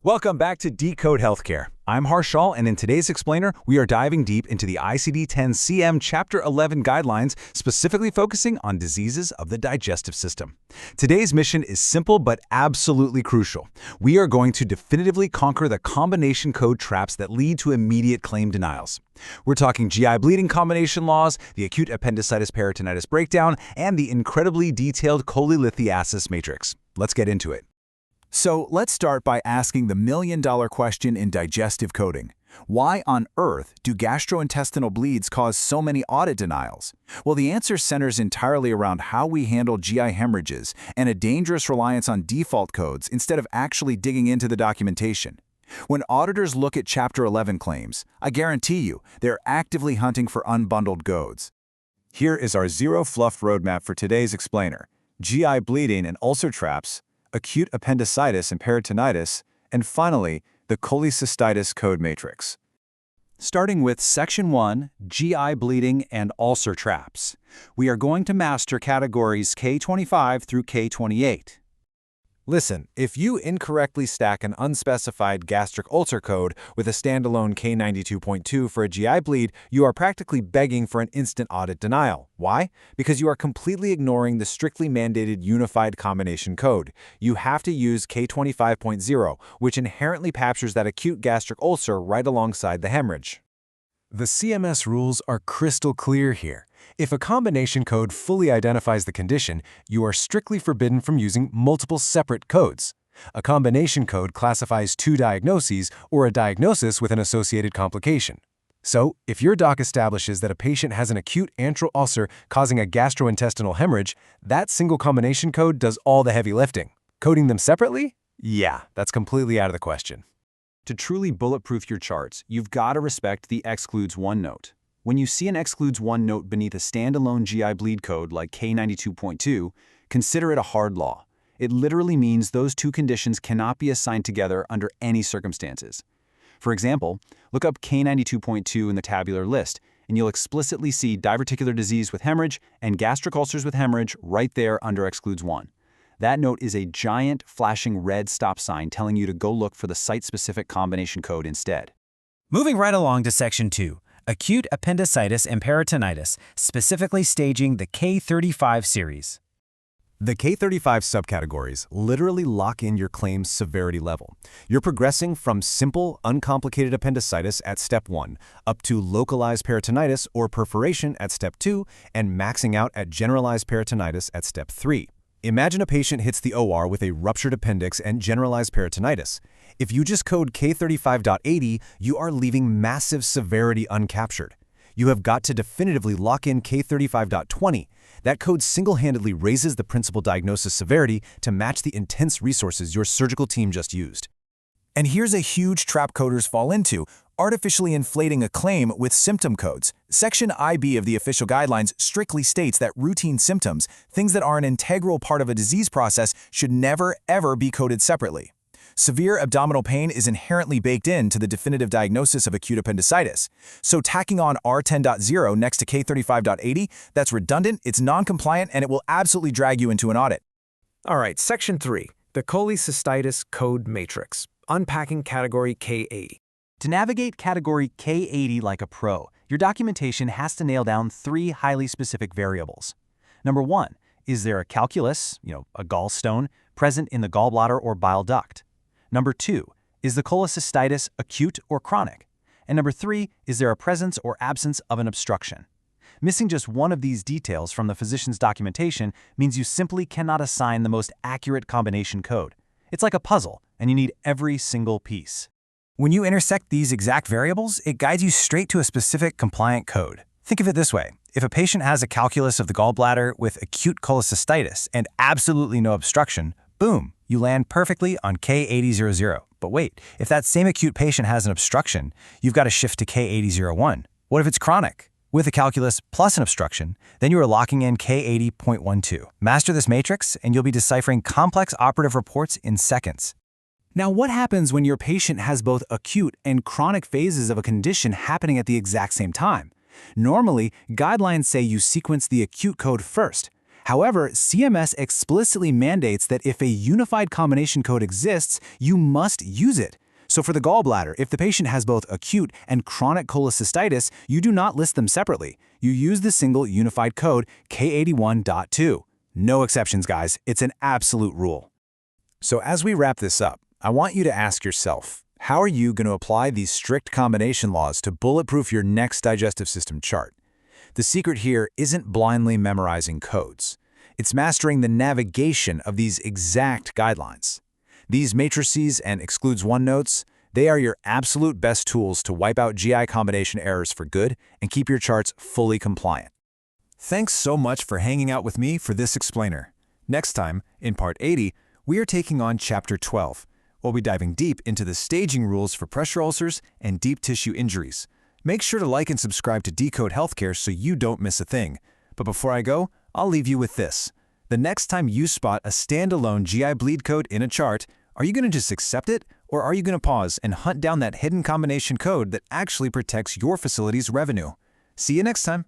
Welcome back to Decode Healthcare. I'm Harshal, and in today's explainer, we are diving deep into the ICD-10-CM Chapter 11 guidelines, specifically focusing on diseases of the digestive system. Today's mission is simple but absolutely crucial. We are going to definitively conquer the combination code traps that lead to immediate claim denials. We're talking GI bleeding combination laws, the acute appendicitis peritonitis breakdown, and the incredibly detailed cholelithiasis matrix. Let's get into it. So let's start by asking the million-dollar question in digestive coding. Why on earth do gastrointestinal bleeds cause so many audit denials? Well, the answer centers entirely around how we handle GI hemorrhages and a dangerous reliance on default codes instead of actually digging into the documentation. When auditors look at Chapter 11 claims, I guarantee you they're actively hunting for unbundled codes. Here is our zero-fluff roadmap for today's explainer: GI bleeding and ulcer traps, acute appendicitis and peritonitis, and finally, the cholecystitis code matrix. Starting with Section 1, GI bleeding and ulcer traps, we are going to master categories K25 through K28. Listen, if you incorrectly stack an unspecified gastric ulcer code with a standalone K92.2 for a GI bleed, you are practically begging for an instant audit denial. Why? Because you are completely ignoring the strictly mandated unified combination code. You have to use K25.0, which inherently captures that acute gastric ulcer right alongside the hemorrhage. The CMS rules are crystal clear here. If a combination code fully identifies the condition, you are strictly forbidden from using multiple separate codes. A combination code classifies two diagnoses or a diagnosis with an associated complication. So, if your doc establishes that a patient has an acute antral ulcer causing a gastrointestinal hemorrhage, that single combination code does all the heavy lifting. Coding them separately? Yeah, that's completely out of the question. To truly bulletproof your charts, you've got to respect the excludes one note. When you see an excludes one note beneath a standalone GI bleed code like K92.2, consider it a hard law. It literally means those two conditions cannot be assigned together under any circumstances. For example, look up K92.2 in the tabular list, and you'll explicitly see diverticular disease with hemorrhage and gastric ulcers with hemorrhage right there under excludes one. That note is a giant flashing red stop sign telling you to go look for the site-specific combination code instead. Moving right along to Section 2, acute appendicitis and peritonitis, specifically staging the K35 series. The K35 subcategories literally lock in your claim's severity level. You're progressing from simple, uncomplicated appendicitis at Step 1 up to localized peritonitis or perforation at Step 2 and maxing out at generalized peritonitis at Step 3. Imagine a patient hits the OR with a ruptured appendix and generalized peritonitis. If you just code K35.80, you are leaving massive severity uncaptured. You have got to definitively lock in K35.20. That code single-handedly raises the principal diagnosis severity to match the intense resources your surgical team just used. And here's a huge trap coders fall into: artificially inflating a claim with symptom codes. Section IB of the official guidelines strictly states that routine symptoms, things that are an integral part of a disease process, should never, ever be coded separately. Severe abdominal pain is inherently baked into the definitive diagnosis of acute appendicitis. So tacking on R10.0 next to K35.80, that's redundant, it's non-compliant, and it will absolutely drag you into an audit. All right, Section 3, the cholecystitis code matrix, unpacking category K80. To navigate category K80 like a pro, your documentation has to nail down three highly specific variables. Number 1, is there a calculus, a gallstone, present in the gallbladder or bile duct? Number 2, is the cholecystitis acute or chronic? And number 3, is there a presence or absence of an obstruction? Missing just one of these details from the physician's documentation means you simply cannot assign the most accurate combination code. It's like a puzzle, and you need every single piece. When you intersect these exact variables, it guides you straight to a specific compliant code. Think of it this way: if a patient has a calculus of the gallbladder with acute cholecystitis and absolutely no obstruction, boom, you land perfectly on K8000. But wait, if that same acute patient has an obstruction, you've got to shift to K8001. What if it's chronic? With a calculus plus an obstruction, then you are locking in K80.12. Master this matrix, and you'll be deciphering complex operative reports in seconds. Now, what happens when your patient has both acute and chronic phases of a condition happening at the exact same time? Normally, guidelines say you sequence the acute code first. However, CMS explicitly mandates that if a unified combination code exists, you must use it. So for the gallbladder, if the patient has both acute and chronic cholecystitis, you do not list them separately. You use the single unified code K81.2. No exceptions, guys. It's an absolute rule. So as we wrap this up, I want you to ask yourself, how are you going to apply these strict combination laws to bulletproof your next digestive system chart? The secret here isn't blindly memorizing codes. It's mastering the navigation of these exact guidelines. These matrices and excludes one notes, they are your absolute best tools to wipe out GI combination errors for good and keep your charts fully compliant. Thanks so much for hanging out with me for this explainer. Next time, in Part 80, we are taking on Chapter 12. We'll be diving deep into the staging rules for pressure ulcers and deep tissue injuries. Make sure to like and subscribe to Decode Healthcare so you don't miss a thing. But before I go, I'll leave you with this. The next time you spot a standalone GI bleed code in a chart, are you going to just accept it, or are you going to pause and hunt down that hidden combination code that actually protects your facility's revenue? See you next time.